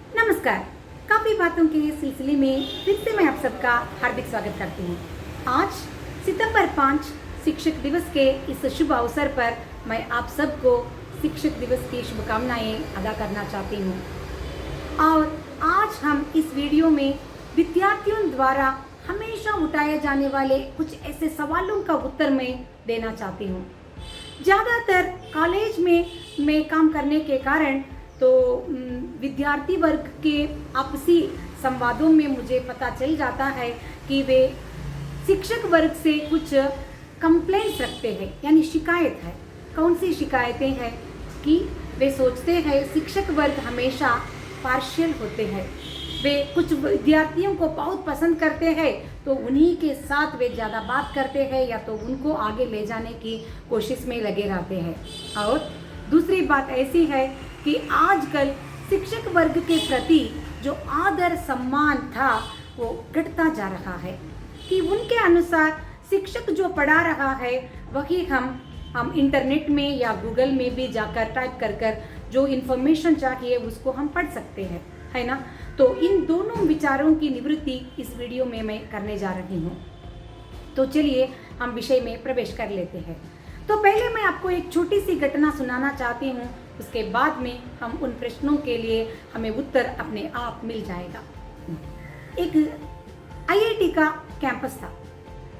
नमस्कार। काफी बातों के सिलसिले में फिर से मैं आप सबका हार्दिक स्वागत करती हूँ। आज सितंबर 5 शिक्षक दिवस के इस शुभ अवसर पर मैं आप सबको शिक्षक दिवस की शुभकामनाएं अदा करना चाहती हूँ। और आज हम इस वीडियो में विद्यार्थियों द्वारा हमेशा उठाए जाने वाले कुछ ऐसे सवालों का उत्तर मैं देना चाहती हूँ। ज़्यादातर कॉलेज में मैं काम करने के कारण तो विद्यार्थी वर्ग के आपसी संवादों में मुझे पता चल जाता है कि वे शिक्षक वर्ग से कुछ कंप्लेंट्स रखते हैं, यानी शिकायत है। कौन सी शिकायतें हैं कि वे सोचते हैं शिक्षक वर्ग हमेशा पार्शियल होते हैं। वे कुछ विद्यार्थियों को बहुत पसंद करते हैं तो उन्हीं के साथ वे ज़्यादा बात करते हैं या तो उनको आगे ले जाने की कोशिश में लगे रहते हैं। और दूसरी बात ऐसी है कि आजकल शिक्षक वर्ग के प्रति जो आदर सम्मान था वो घटता जा रहा है कि उनके अनुसार शिक्षक जो पढ़ा रहा है वही हम इंटरनेट में या गूगल में भी जाकर टाइप कर जो इन्फॉर्मेशन चाहिए उसको हम पढ़ सकते हैं, है ना। तो इन दोनों विचारों की निवृत्ति इस वीडियो में मैं करने जा रही हूँ। तो चलिए हम विषय में प्रवेश कर लेते हैं। तो पहले मैं आपको एक छोटी सी घटना सुनाना चाहती हूँ, उसके बाद में हम उन प्रश्नों के लिए हमें उत्तर अपने आप मिल जाएगा। एक आईआईटी का कैंपस था।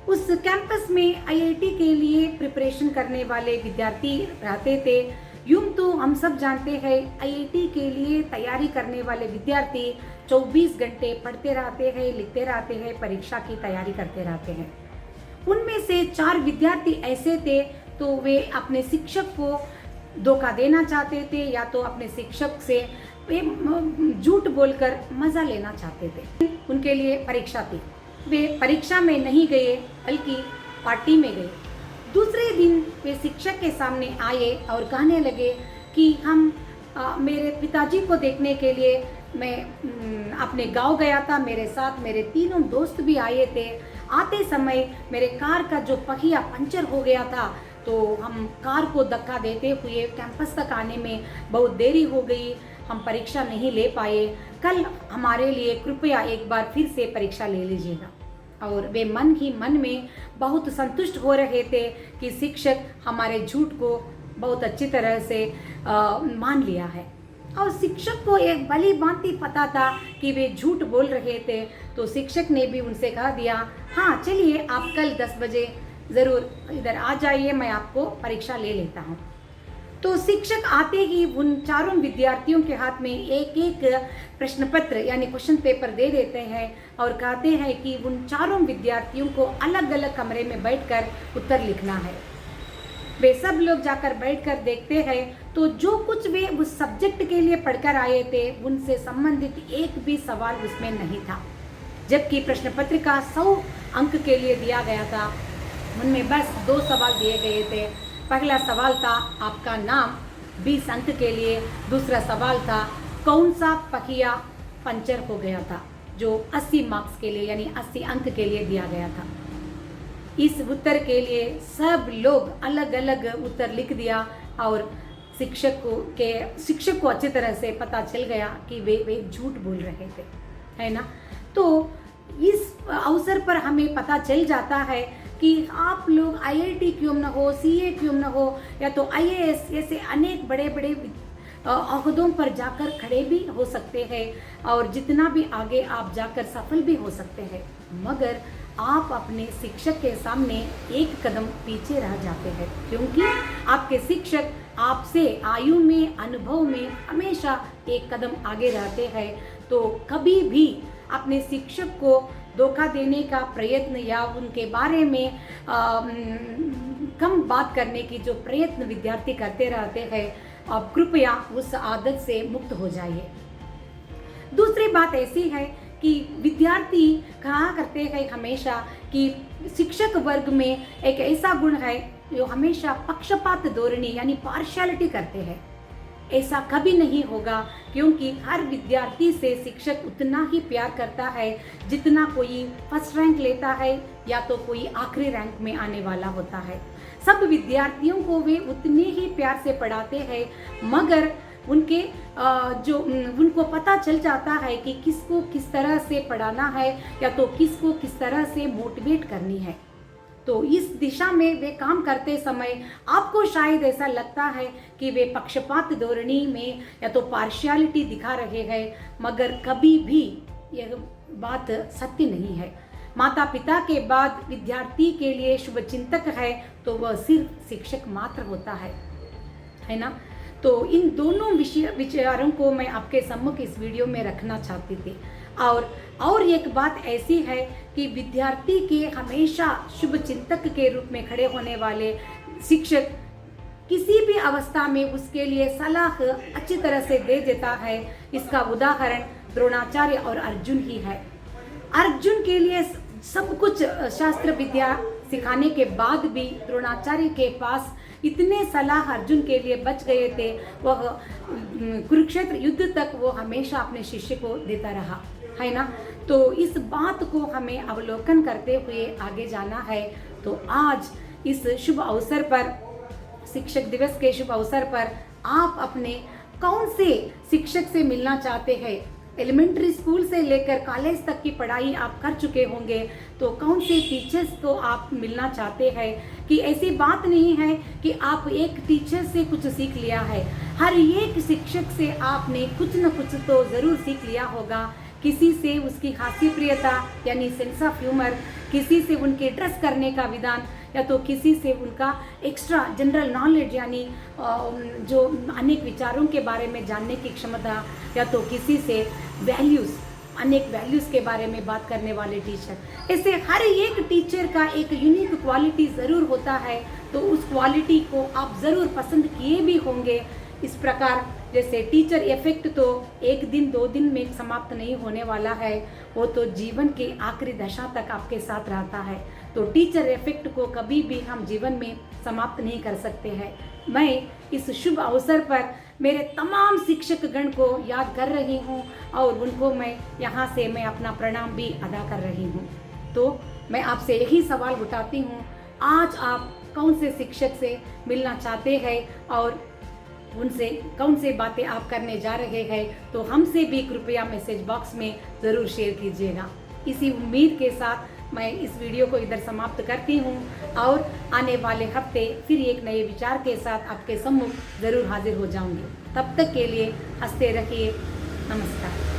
उस कैंपस में आईआईटी के लिए प्रिपरेशन करने वाले विद्यार्थी रहते थे। यूं तो हम सब जानते हैं आईआईटी के लिए तैयारी करने वाले विद्यार्थी 24 घंटे पढ़ते रहते हैं, लिखते रहते हैं, परीक्षा की तैयारी करते रहते हैं। उनमें से 4 विद्यार्थी ऐसे थे तो वे अपने शिक्षक को धोखा देना चाहते थे या तो अपने शिक्षक से वे झूठ बोलकर मजा लेना चाहते थे। उनके लिए परीक्षा थी, वे परीक्षा में नहीं गए बल्कि पार्टी में गए। दूसरे दिन वे शिक्षक के सामने आए और कहने लगे कि मेरे पिताजी को देखने के लिए मैं अपने गांव गया था, मेरे साथ मेरे 3 दोस्त भी आए थे। आते समय मेरे कार का जो पहिया पंचर हो गया था तो हम कार को धक्का देते हुए कैंपस तक आने में बहुत देरी हो गई, हम परीक्षा नहीं ले पाए। कल हमारे लिए कृपया एक बार फिर से परीक्षा ले लीजिएगा। और वे मन ही मन में बहुत संतुष्ट हो रहे थे कि शिक्षक हमारे झूठ को बहुत अच्छी तरह से मान लिया है। और शिक्षक को एक भली भांति पता था कि वे झूठ बोल रहे थे, तो शिक्षक ने भी उनसे कह दिया, हाँ चलिए आप कल 10 बजे ज़रूर इधर आ जाइए, मैं आपको परीक्षा ले लेता हूँ। तो शिक्षक आते ही उन 4 विद्यार्थियों के हाथ में एक प्रश्न पत्र यानी क्वेश्चन पेपर दे देते हैं और कहते हैं कि उन 4 विद्यार्थियों को अलग अलग कमरे में बैठकर उत्तर लिखना है। वे सब लोग जाकर बैठकर देखते हैं तो जो कुछ वे उस सब्जेक्ट के लिए पढ़कर आए थे उनसे संबंधित एक भी सवाल उसमें नहीं था, जबकि प्रश्न पत्रिका 100 अंक के लिए दिया गया था। उनमें बस 2 सवाल दिए गए थे। पहला सवाल था आपका नाम 20 अंक के लिए, दूसरा सवाल था कौन सा पहिया पंचर हो गया था, जो 80 मार्क्स के लिए यानी 80 अंक के लिए दिया गया था। इस उत्तर के लिए सब लोग अलग अलग उत्तर लिख दिया और शिक्षक को अच्छी तरह से पता चल गया कि वे झूठ बोल रहे थे, है ना। तो इस अवसर पर हमें पता चल जाता है कि आप लोग आईआईटी क्यों न हो, सीए क्यों न हो या तो आईएएस जैसे अनेक बड़े बड़े ओहदों पर जाकर खड़े भी हो सकते हैं और जितना भी आगे आप जाकर सफल भी हो सकते हैं, मगर आप अपने शिक्षक के सामने एक कदम पीछे रह जाते हैं, क्योंकि आपके शिक्षक आपसे आयु में, अनुभव में हमेशा एक कदम आगे रहते हैं। तो कभी भी अपने शिक्षक को धोखा देने का प्रयत्न या उनके बारे में कम बात करने की जो प्रयत्न विद्यार्थी करते रहते हैं, आप कृपया उस आदत से मुक्त हो जाइए। दूसरी बात ऐसी है कि विद्यार्थी कहा करते हैं हमेशा कि शिक्षक वर्ग में एक ऐसा गुण है जो हमेशा पक्षपात धोरणी यानी पार्शियलिटी करते हैं। ऐसा कभी नहीं होगा, क्योंकि हर विद्यार्थी से शिक्षक उतना ही प्यार करता है जितना कोई फर्स्ट रैंक लेता है या तो कोई आखिरी रैंक में आने वाला होता है। सब विद्यार्थियों को वे उतने ही प्यार से पढ़ाते हैं, मगर उनके जो उनको पता चल जाता है कि किसको किस तरह से पढ़ाना है या तो किसको किस तरह से मोटिवेट करनी है। तो इस दिशा में वे काम करते समय आपको शायद ऐसा लगता है कि वे पक्षपात धोरणी में या तो पार्शियलिटी दिखा रहे हैं, मगर कभी भी यह बात सत्य नहीं है। माता पिता के बाद विद्यार्थी के लिए शुभचिंतक है तो वह सिर्फ शिक्षक मात्र होता है ना। तो इन दोनों विचारों को मैं आपके सम्मुख इस वीडियो में रखना चाहती थी। और एक बात ऐसी है कि विद्यार्थी के हमेशा शुभचिंतक के रूप में खड़े होने वाले शिक्षक किसी भी अवस्था में उसके लिए सलाह अच्छी तरह से दे देता है। इसका उदाहरण द्रोणाचार्य और अर्जुन ही है। अर्जुन के लिए सब कुछ शास्त्र विद्या सिखाने के बाद भी द्रोणाचार्य के पास इतने सलाह अर्जुन के लिए बच गए थे, वह कुरुक्षेत्र युद्ध तक वो हमेशा अपने शिष्य को देता रहा, है ना। तो इस बात को हमें अवलोकन करते हुए आगे जाना है। तो आज इस शुभ अवसर पर, शिक्षक दिवस के शुभ अवसर पर, आप अपने कौन से शिक्षक से मिलना चाहते हैं? एलिमेंट्री स्कूल से लेकर कॉलेज तक की पढ़ाई आप कर चुके होंगे, तो कौन से टीचर्स को आप मिलना चाहते हैं? कि ऐसी बात नहीं है कि आप एक टीचर से कुछ सीख लिया है। हर एक शिक्षक से आपने कुछ न कुछ तो ज़रूर सीख लिया होगा। किसी से उसकी हास्य प्रियता यानी सेंस ऑफ ह्यूमर, किसी से उनके ड्रेस करने का विधान, या तो किसी से उनका एक्स्ट्रा जनरल नॉलेज यानी जो अनेक विचारों के बारे में जानने की क्षमता, या तो किसी से वैल्यूज़, अनेक वैल्यूज़ के बारे में बात करने वाले टीचर। ऐसे हर एक टीचर का एक यूनिक क्वालिटी ज़रूर होता है, तो उस क्वालिटी को आप ज़रूर पसंद किए भी होंगे। इस प्रकार जैसे टीचर इफेक्ट तो एक दिन 2 दिन में समाप्त नहीं होने वाला है, वो तो जीवन के आखिरी दशा तक आपके साथ रहता है। तो टीचर इफेक्ट को कभी भी हम जीवन में समाप्त नहीं कर सकते हैं। मैं इस शुभ अवसर पर मेरे तमाम शिक्षक गण को याद कर रही हूँ और उनको मैं यहाँ से मैं अपना प्रणाम भी अदा कर रही हूँ। तो मैं आपसे यही सवाल उठाती हूँ, आज आप कौन से शिक्षक से मिलना चाहते हैं और उनसे कौन से बातें आप करने जा रहे हैं? तो हमसे भी कृपया मैसेज बॉक्स में ज़रूर शेयर कीजिएगा। इसी उम्मीद के साथ मैं इस वीडियो को इधर समाप्त करती हूँ और आने वाले हफ्ते फिर एक नए विचार के साथ आपके सम्मुख ज़रूर हाजिर हो जाऊँगी। तब तक के लिए हंसते रहिए। नमस्कार।